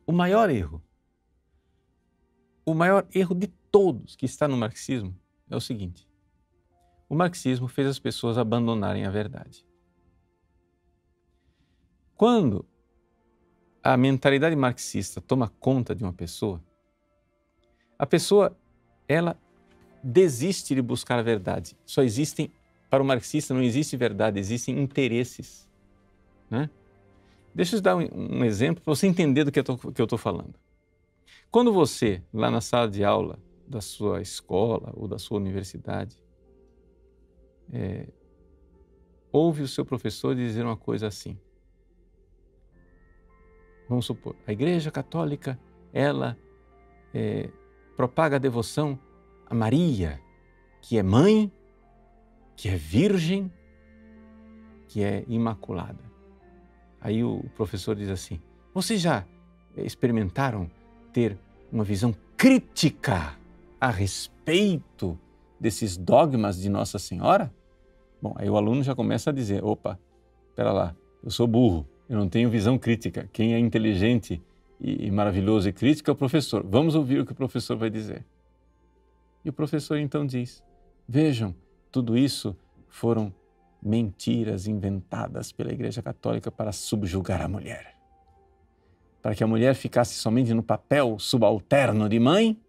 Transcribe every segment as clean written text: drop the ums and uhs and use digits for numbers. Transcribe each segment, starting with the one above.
o maior erro de todos que está no marxismo é o seguinte: o marxismo fez as pessoas abandonarem a verdade. Quando a mentalidade marxista toma conta de uma pessoa, a pessoa, ela desiste de buscar a verdade. Só existem, para o marxista não existe verdade, existem interesses, né? Deixa eu te dar um exemplo para você entender do que eu estou falando. Quando você, lá na sala de aula da sua escola ou da sua universidade, ouve o seu professor dizer uma coisa assim. Vamos supor, a Igreja Católica, ela propaga a devoção a Maria, que é mãe, que é virgem, que é imaculada. Aí o professor diz assim: vocês já experimentaram ter uma visão crítica a respeito desses dogmas de Nossa Senhora? Bom, aí o aluno já começa a dizer: opa, espera lá, eu sou burro, eu não tenho visão crítica. Quem é inteligente e maravilhoso e crítico é o professor. Vamos ouvir o que o professor vai dizer. E o professor então diz: vejam, tudo isso foram mentiras inventadas pela Igreja Católica para subjugar a mulher. Para que a mulher ficasse somente no papel subalterno de mãe,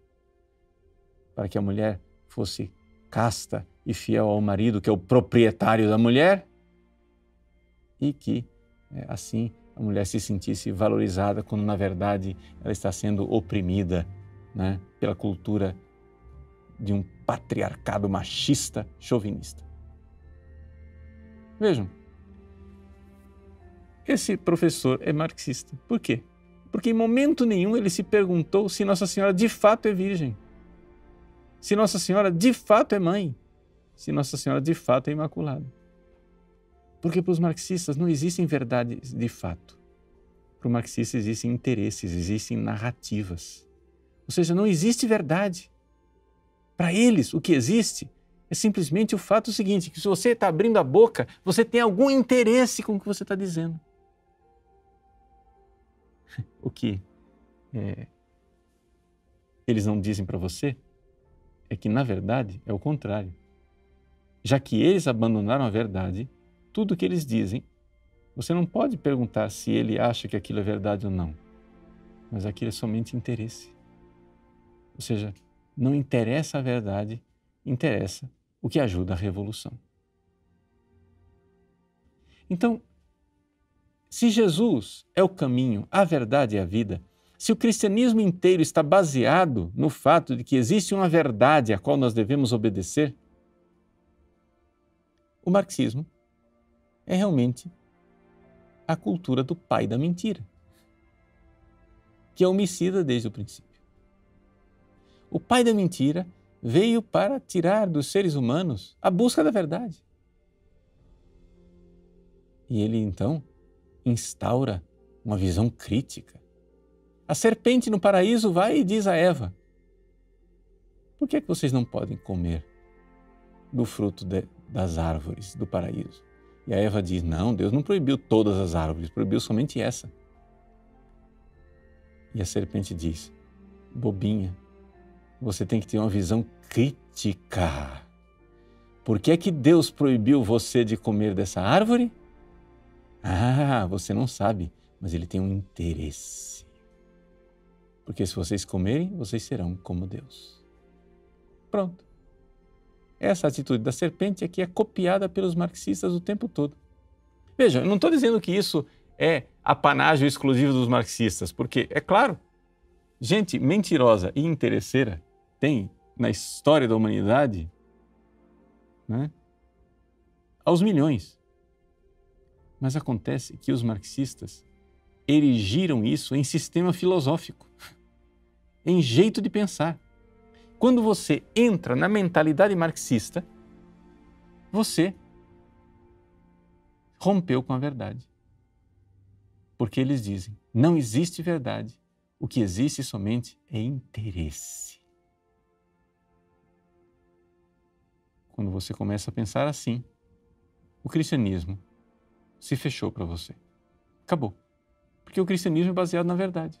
para que a mulher fosse casta e fiel ao marido, que é o proprietário da mulher, e que assim a mulher se sentisse valorizada quando na verdade ela está sendo oprimida, né, pela cultura de um patriarcado machista, chauvinista. Vejam, esse professor é marxista. Por quê? Porque em momento nenhum ele se perguntou se Nossa Senhora de fato é virgem, se Nossa Senhora de fato é mãe, se Nossa Senhora de fato é imaculada. Porque para os marxistas não existem verdades de fato. Para o marxista existem interesses, existem narrativas. Ou seja, não existe verdade. Para eles, o que existe é simplesmente o fato seguinte, que se você está abrindo a boca, você tem algum interesse com o que você está dizendo. O que eles não dizem para você é que, na verdade, é o contrário. Já que eles abandonaram a verdade, tudo o que eles dizem, você não pode perguntar se ele acha que aquilo é verdade ou não, mas aquilo é somente interesse. Ou seja, não interessa a verdade, interessa o que ajuda a revolução. Então, se Jesus é o caminho, a verdade e a vida, se o cristianismo inteiro está baseado no fato de que existe uma verdade a qual nós devemos obedecer, o marxismo é realmente a cultura do pai da mentira, que é homicida desde o princípio. O pai da mentira veio para tirar dos seres humanos a busca da verdade. E ele, então, instaura uma visão crítica. A serpente no paraíso vai e diz a Eva: por que vocês não podem comer do fruto das árvores do paraíso? E a Eva diz: não, Deus não proibiu todas as árvores, proibiu somente essa. E a serpente diz: bobinha, você tem que ter uma visão crítica. Por que é que Deus proibiu você de comer dessa árvore? Ah, você não sabe, mas ele tem um interesse. Porque se vocês comerem, vocês serão como Deus. Pronto. Essa atitude da serpente aqui é copiada pelos marxistas o tempo todo. Veja, eu não estou dizendo que isso é apanágio exclusivo dos marxistas, porque, é claro, gente mentirosa e interesseira tem na história da humanidade, né, aos milhões. Mas acontece que os marxistas erigiram isso em sistema filosófico, em jeito de pensar. Quando você entra na mentalidade marxista, você rompeu com a verdade. Porque eles dizem: não existe verdade, o que existe somente é interesse. Quando você começa a pensar assim, o cristianismo se fechou para você. Acabou. Porque o cristianismo é baseado na verdade.